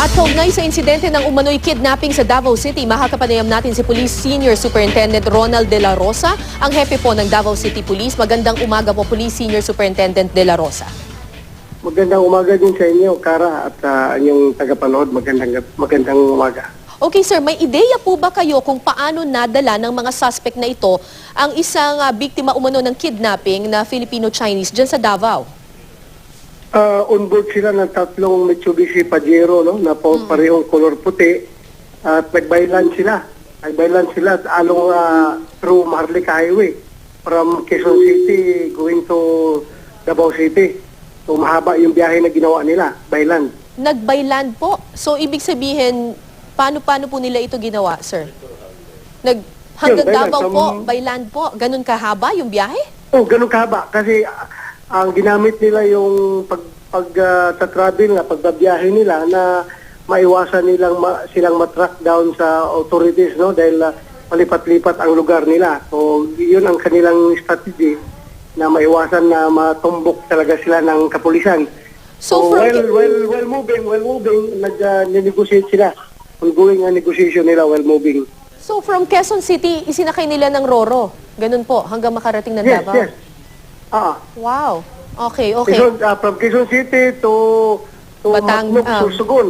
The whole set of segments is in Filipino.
At kaugnay sa insidente ng umano'y kidnapping sa Davao City, makakapanayam natin si Police Senior Superintendent Ronald De La Rosa, ang hepe po ng Davao City Police. Magandang umaga po, Police Senior Superintendent De La Rosa. Magandang umaga din sa inyo, Kara, at inyong tagapanood. Magandang umaga. Okay sir, may ideya po ba kayo kung paano nadala ng mga suspect na ito ang isang biktima umano ng kidnapping na Filipino-Chinese dyan sa Davao? On board sila ng tatlong Mitsubishi Pajero, no, na parehong color puti, at nagbaylan sila. Nagbaylan sila through Maharlika Highway from Quezon City going to Davao City. So mahaba yung biyahe na ginawa nila, baylan. Nagbayland po. So ibig sabihin, paano po nila ito ginawa, sir? Hanggang Davao po, bayland po. Ganun kahaba yung biyahe? Oh, ganun kahaba. Kasi ang ginamit nila yung pag-travel na pagbabiyahe nila na maiwasan silang matrack down sa authorities, no, dahil palipat-lipat ang lugar nila. So yun ang kanilang strategy na maiwasan na matumbok talaga sila ng kapulisan. So while moving, nag-negotiate sila. Ongoing ang negotiation nila while moving. So from Quezon City, isinakay nila ng Roro. Ganun po, hanggang makarating ng Davao? Yes. Wow. Okay. From Quezon City to Matnog,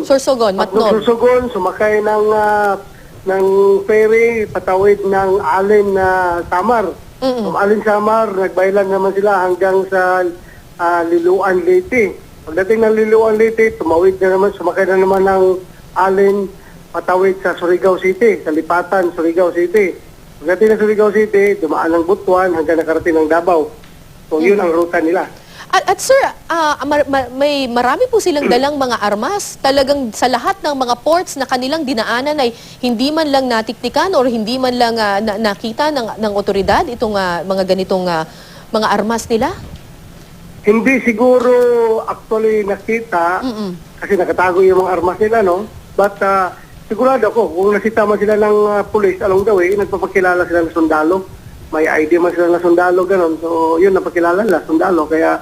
Sorsogon, Matnog. Sorsogon, sumakay ng ferry, patawid ng Alin na Samar. From Alin Samar, nagbaylan naman sila hanggang sa Liloan Leyte. Pagdating ng Liloan Leyte, tumawid na naman, sumakay na naman ng Alin, patawid sa Surigao City, sa Lipatan, Surigao City. Pagdating ng Surigao City, dumaan ng Butuan hanggang nakarating ng Davao. So yun ang ruta nila. At sir, may marami po silang dalang mga armas. Talagang sa lahat ng mga ports na kanilang dinaanan ay hindi man lang natiktikan or hindi man lang nakita ng otoridad itong mga ganitong mga armas nila? Hindi siguro actually nakita kasi nakatago yung mga armas nila, no? But sigurado ako, kung nasita man sila ng police along the way, nagpapakilala sila ng sundalo. May ID man sila na sundalo, gano'n. So, yun, napakilala nila, sundalo. Kaya,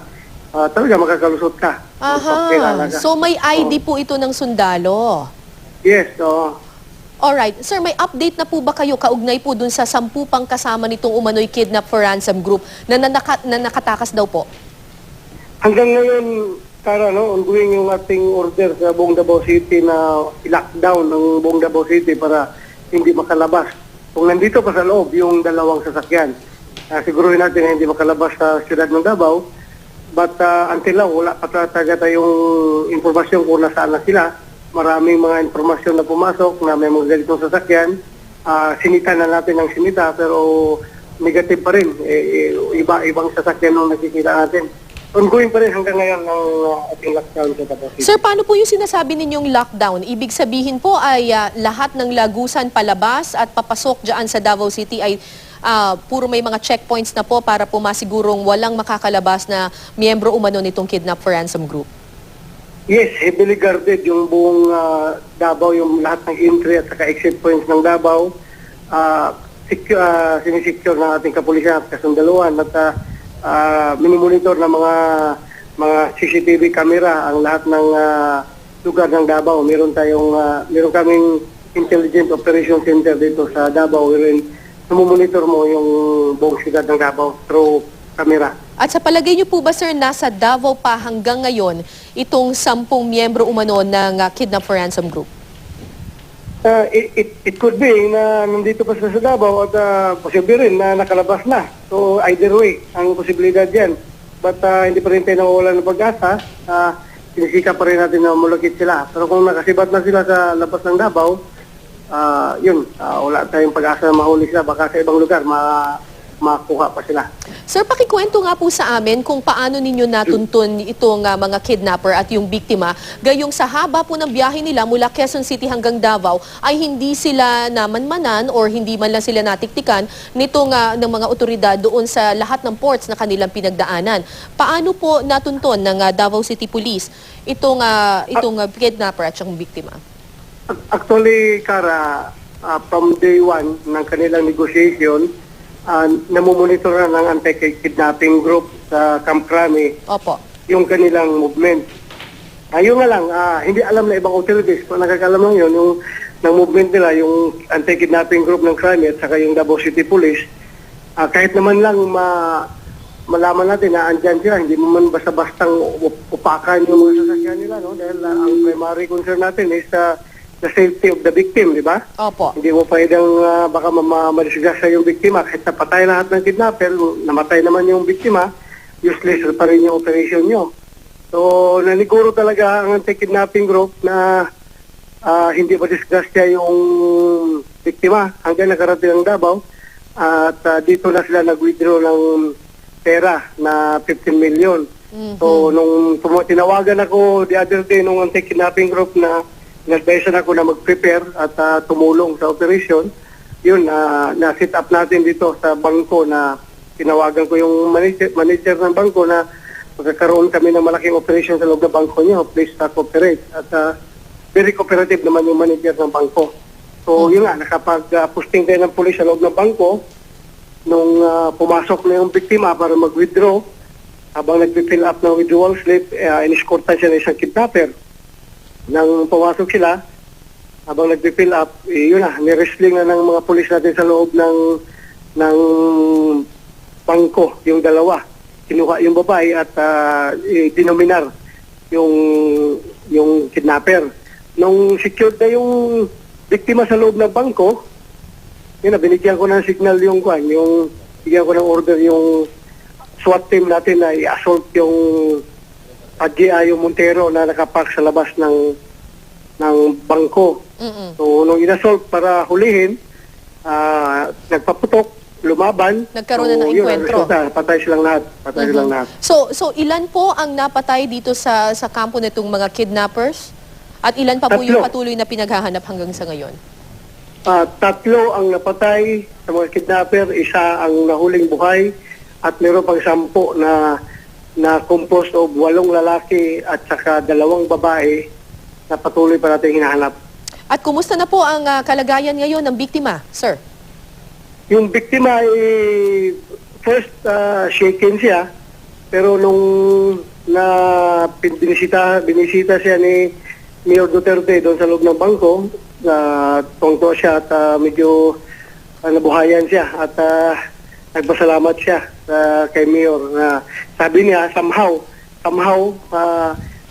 talaga makakalusot ka. So, may ID po ito ng sundalo? Yes, Alright. Sir, may update na po ba kayo kaugnay po dun sa 10 pang kasama nitong umano'y kidnap for ransom group na nakatakas daw po? Hanggang ngayon, Tara, no, ongoing yung ating order sa buong Davao City na i-lockdown ng buong Davao City para hindi makalabas. Kung nandito pa sa loob yung dalawang sasakyan, siguruhin natin na hindi makalabas sa siyudad ng Davao. But until now, wala pa talaga tayong informasyon kung nasaan na sila. Maraming mga informasyon na pumasok na may mga ganitong sasakyan. Sinita na natin ang sinita pero negative pa rin. Ibang sasakyan nung nakikita natin. Ongoing pa rin hanggang ngayon ng ating lockdown sa Davao City. Sir, paano po yung sinasabi ninyong lockdown? Ibig sabihin po ay lahat ng lagusan palabas at papasok dyan sa Davao City ay puro may mga checkpoints na po para po masigurong walang makakalabas na miyembro umano nitong kidnap for ransom group? Yes, heavily guarded yung buong Davao, yung lahat ng entry at saka exit points ng Davao. Sinisecure ng ating kapulisan at kasundaluan at minimonitor ng mga CCTV camera ang lahat ng lugar ng Davao. Meron kaming Intelligent Operation Center dito sa Davao wherein namumonitor mo yung buong siyudad ng Davao through camera. At sa palagay niyo po ba sir, nasa Davao pa hanggang ngayon itong 10 miyembro umano ng kidnap for ransom group? It could be na nandito pa sa Davao at posible rin na nakalabas na. So either way, ang posibilidad yan. But hindi pa rin tayo nawawalan ng pag-asa. Sinisika pa rin natin na mulukit sila. Pero kung nakasibat na sila sa labas ng Davao, wala tayong pag-asa na mahuli sila. Baka sa ibang lugar, makuha pa sila. Sir, pakikwento nga po sa amin kung paano ninyo natuntun itong mga kidnapper at yung biktima. Gayong sa haba po ng biyahe nila mula Quezon City hanggang Davao ay hindi sila namanmanan or hindi man lang sila natiktikan nitong ng mga otoridad doon sa lahat ng ports na kanilang pinagdaanan. Paano po natuntun ng Davao City Police itong kidnapper at yung biktima? Actually, Kara, from day one ng kanilang negotiation, namumonitor na ng anti-kidnapping group sa Camp Crame Opo. yung kanilang movement. Ayun nga lang, hindi alam na ibang authorities. Nakakalam lang yun, yung ng movement nila, yung anti-kidnapping group ng crime at saka yung Davao City Police. Kahit naman lang malaman natin na andyan sila, hindi mo man basta-bastang upakan yung mga sasakyan nila, no? Dahil ang primary concern natin is the safety of the victim, di ba? Opo. Hindi mo pwedeng baka madisgrasya yung biktima. Kahit napatay lahat ng kidnapper, namatay naman yung biktima, useless pa rin yung operation nyo. So, naniguro talaga ang anti-kidnapping group na hindi madisgrasya yung biktima hanggang nakarating ng Davao. At dito na sila nag-withdraw ng pera na 15 million. So, nung tinawagan ako the other day nung anti-kidnapping group na nag-advise ako na mag-prepare at tumulong sa operation, yun, na-set up natin dito sa bangko na tinawagan ko yung manager ng bangko na magkakaroon kami ng malaking operation sa loob ng bangko niyo. Please cooperate. At very cooperative naman yung manager ng bangko. So, yun nga, nakapag-posting tayo ng pulis sa loob ng bangko. Nung pumasok na yung biktima para mag-withdraw, habang nag-fill up ng withdrawal slip, in-escortan siya ng isang kidnapper. Nang pumasok sila, habang nag-fill up, yun na, ni-wrestling na ng mga pulis natin sa loob ng bangko, yung dalawa. Kinuha yung babae at dinominar yung kidnapper. Nung secured na yung biktima sa loob ng bangko, yun na, binigyan ko ng signal bigyan ko ng order yung SWAT team natin na i-assault yung GI yung Montero na nakapark sa labas ng bangko. So, nung in-assault para hulihin, nagpaputok, lumaban. Nagkaroon na ng enkwentro. Patay silang lahat. So ilan po ang napatay dito sa kampo nitong mga kidnappers? At ilan pa po yung patuloy na pinaghahanap hanggang sa ngayon? 3 ang napatay sa mga kidnapper, 1 ang nahuling buhay, at meron pang 10 na composed of 8 lalaki at saka 2 babae na patuloy pa natin hinahanap. At kumusta na po ang kalagayan ngayon ng biktima, sir? Yung biktima ay first shaken siya, pero nung binisita siya ni Mayor Duterte doon sa loob ng bangko, tungto siya at medyo nabuhayan siya at nagpasalamat siya kay Mayor. Sabi niya somehow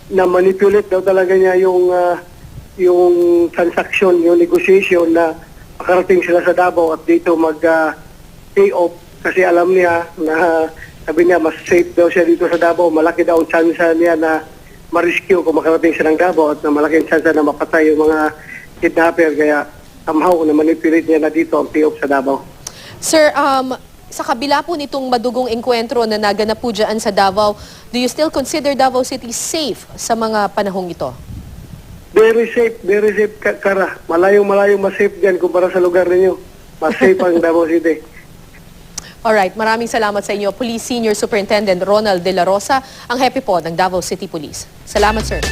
na manipulate daw talaga niya yung transaction, yung negotiation na makarating sila sa Davao at dito mag-pay off kasi alam niya na sabi niya mas safe daw siya dito sa Davao. Malaki daw ang chance niya na ma-rescue kung makarating siya ng Davao at na malaking chance na mapatay yung mga kidnapper. Kaya somehow na manipulate niya na dito ang pay off sa Davao. Sir, sa kabila po nitong madugong engkwentro na naganap po dyan sa Davao, do you still consider Davao City safe sa mga panahong ito? Very safe, Kara. Malayong mas safe dyan kumpara sa lugar ninyo. Mas safe ang Davao City. Alright, maraming salamat sa inyo. Police Senior Superintendent Ronald De La Rosa, ang hepe po ng Davao City Police. Salamat, sir.